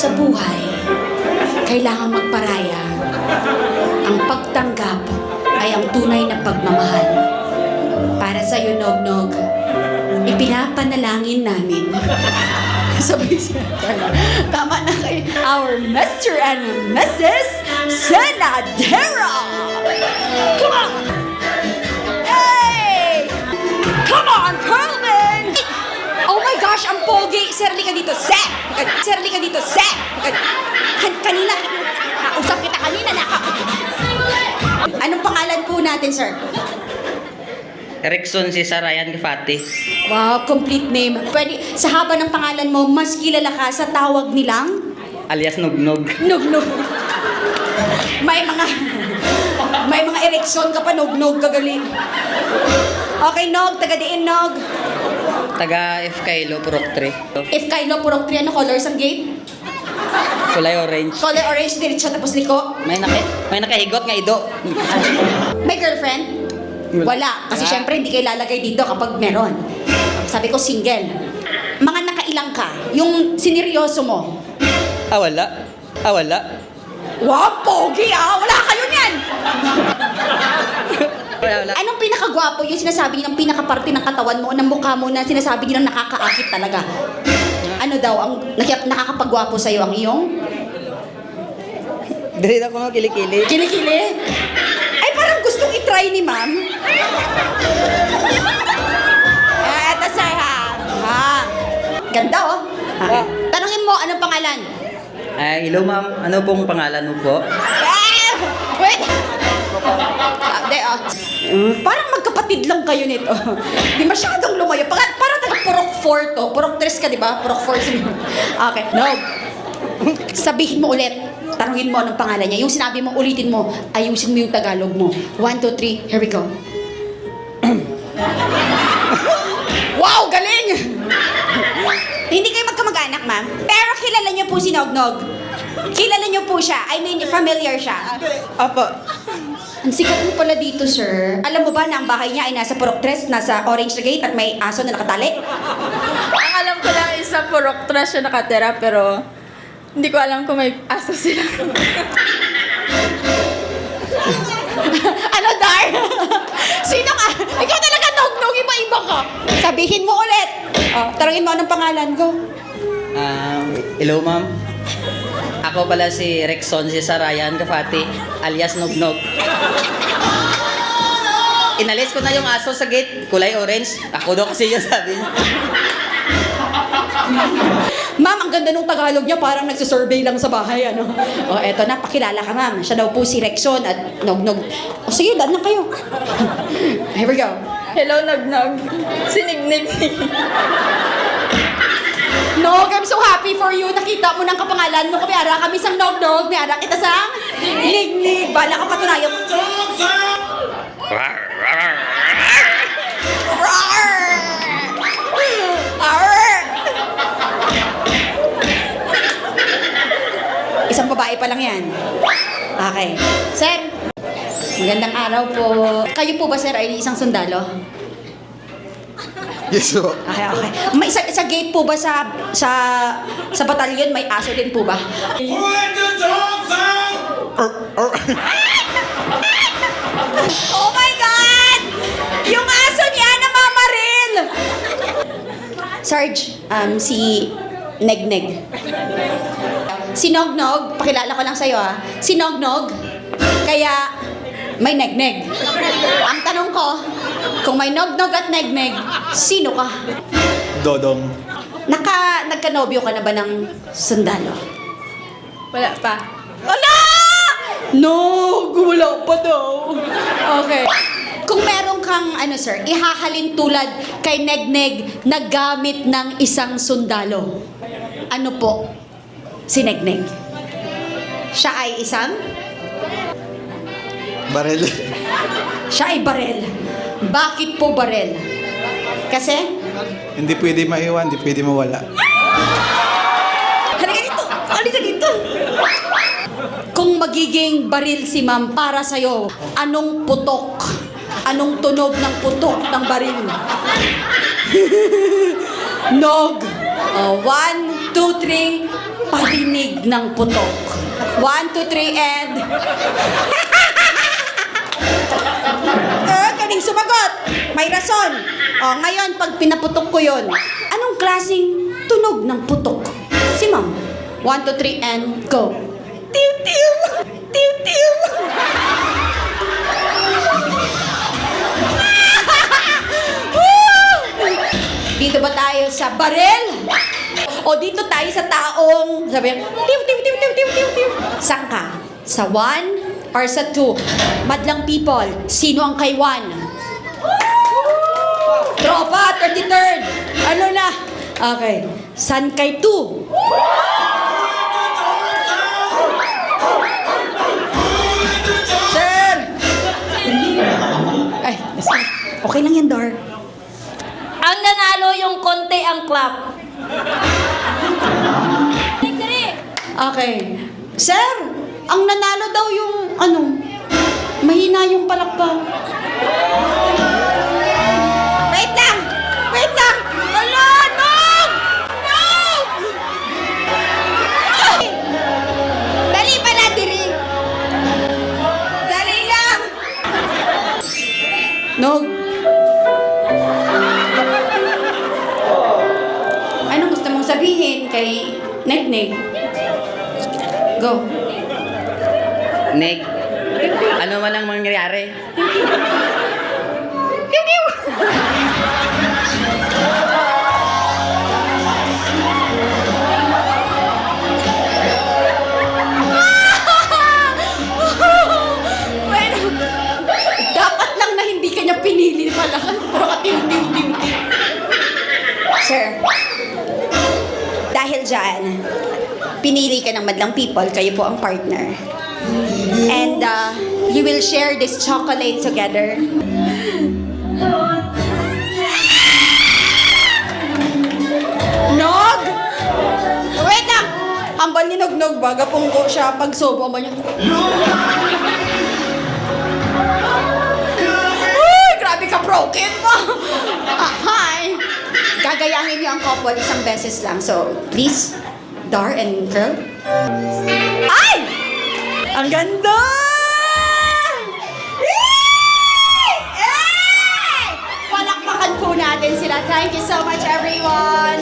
Sa buhay, kailangan magparaya. Ang pagtanggap ay ang tunay na pagmamahal. Para sa'yo, Nognog, ipinapanalangin namin. Sabay siya. Tama na kayo. Our Mr. and Mrs. Senadera! Come on! Hey! Come on, Perlman! Oh my gosh, ang pogi! Sir, ka dito, Sir! Sir, ka dito, Sir! Kanina, usap kita kanina, Anong pangalan po natin, sir? Erickson si Sarayan Gafati. Wow, complete name. Pwede, sa haba ng pangalan mo, mas kilala ka sa tawag nilang? Alias Nugnog. Nugnog. May mga ereksyon ka pa, Nugnog, kagaling. Okay, Nog, taga-diin, Nog. Taga F. Kailo, Purok 3. If Kylo, Purok 3, ano colors ang gate? Kulay orange. Color orange, diretso, tapos liko. May nakahigot nga ido. May girlfriend? Wala. Kasi syempre, hindi kayo lalagay dito kapag meron. Sabi ko, single. Mga nakailang ka, yung sineryoso mo. Wala. Wala. Wow, pogi ah! Wala kayo niyan! Wala. Anong pinakagwapo yung sinasabi ng pinakaparte ng katawan mo o ng mukha mo na sinasabi nilang nakakaakit talaga? Ano daw ang nakakapagwapo sa'yo ang iyong? Dali na ko mga kilikili. Kilikili? Ay, parang gustong itry ni ma'am. Eto sir ha. Ganda oh. Tanungin mo, anong pangalan? Hello ma'am, ano pong pangalan mo po? Wait! Parang magkapatid lang kayo nito. Di masyadong lumayo. Parang taga-Purok 4 to. Purok 3 ka, di ba? Purok 4 si Okay. No. Sabihin mo ulit. Tanungin mo anong pangalan niya. Yung sinabi mo, ulitin mo. Ayusin mo yung Tagalog mo. 1, 2, 3. Here we go. Wow! Galing! Hindi kayo magkamag-anak, ma'am. Pero kilala niyo po si Nognog. Kilala niyo po siya. I mean, familiar siya. Apo. Ang sikat mo pala dito, sir. Alam mo ba na ang bahay niya ay nasa Purok 3, nasa Orange na Gate at may aso na nakatali? Ang alam ko lang is sa Purok 3 siya nakatira, pero hindi ko alam kung may aso sila. Ano, Dar? Sino ka? Ikaw talaga, Nognog, iba-iba ka. Sabihin mo ulit. Tarangin mo anong pangalan ko. Hello ma'am. Ako pala si Rexon si Sarayan Gafati, alias Nugnog. Inalis ko na yung aso sa gate, kulay orange. Ako daw kasi yun sabi niya. Ma'am, ang ganda nung Tagalog niya, parang nagsisurvey lang sa bahay, ano? Eto na, pakilala ka, ma'am. Siya daw po si Rexon at Nognog. Sige, daan na kayo. Here we go. Hello, Nagnog. Sinignig. Nog, I'm so happy for you. Nakita mo ng kapangalan mo. Kumiyara kami sang Nognog. Miyara kita sang Liglig. Bala ka patunayan. Isang babae pa lang yan. Okay. Sir, magandang araw po. Kayo po ba, sir, ay isang sundalo? Yes po. Okay. May sa gate po ba sa batalyon may aso din po ba? Oh my God! Yung aso niya namamaril! Sarge, si Negneg. Si Nognog, pakilala ko lang sa'yo Si Nognog, kaya may Negneg. Ang tanong ko, kung may Nognog at Negneg, sino ka? Dodong. Nagkanobyo ka na ba ng sundalo? Wala pa. Wala! No! Wala pa daw. Okay. Kung meron kang, sir, ihahalin tulad kay Negneg na gamit ng isang sundalo, ano po si Negneg? Siya ay isang? Barel. Siya ay barel. Bakit po barel? Kasi? Hindi pwede maiwan, hindi pwede mawala. Halika dito! Halika dito! Kung magiging baril si ma'am para sa'yo, anong putok? Anong tunog ng putok ng baril? Nog! 1, 2, 3. parinig ng putok. 1, 2, 3, and... Kaning sumagot. May rason. O, ngayon, pag pinaputok ko yon, anong klaseng tunog ng putok? Si ma'am. 1, 2, 3, and go. Tiw, tiw! Tiw, tiw! Dito ba tayo sa barel? O dito tayo sa taong, sabi niya, tiw, tiw, tiw, tiw, tiw, tiw, tiw. Saan ka? Sa 1 or sa 2? Madlang people, sino ang kay 1? Tropa, 33rd. Ano na? Okay. San kay 2? Sir! Ay, okay lang yan, Dar. Ang nanalo yung konti ang clap. Okay. Sir, ang nanalo daw yung, mahina yung palakpak. Wait lang! Wait lang! Wala! No! No! Ay! Dali pala, diri. Dali lang! Nog. Anong gusto mong sabihin kay Neg-Neg? Go. Neg, ano man ang mangyayari? Pew, pew! Well, dapat lang na hindi kanya pinili pala. Pero ka-tiw-tiw-tiw. Sir, dahil dyan, pinili ka ng madlang people, kayo po ang partner. And you will share this chocolate together. Nog! Wait lang! Hambal ni Nog-Nog, baga pungko siya pag sobo ba niya. Uy! Grabe ka, broken pa! Hi! Gagayahin niyo ang couple isang beses lang. So, please, Dar and Curl. Ay! Ang ganda! Yay! Yay! Palakpakan po natin sila. Thank you so much, everyone!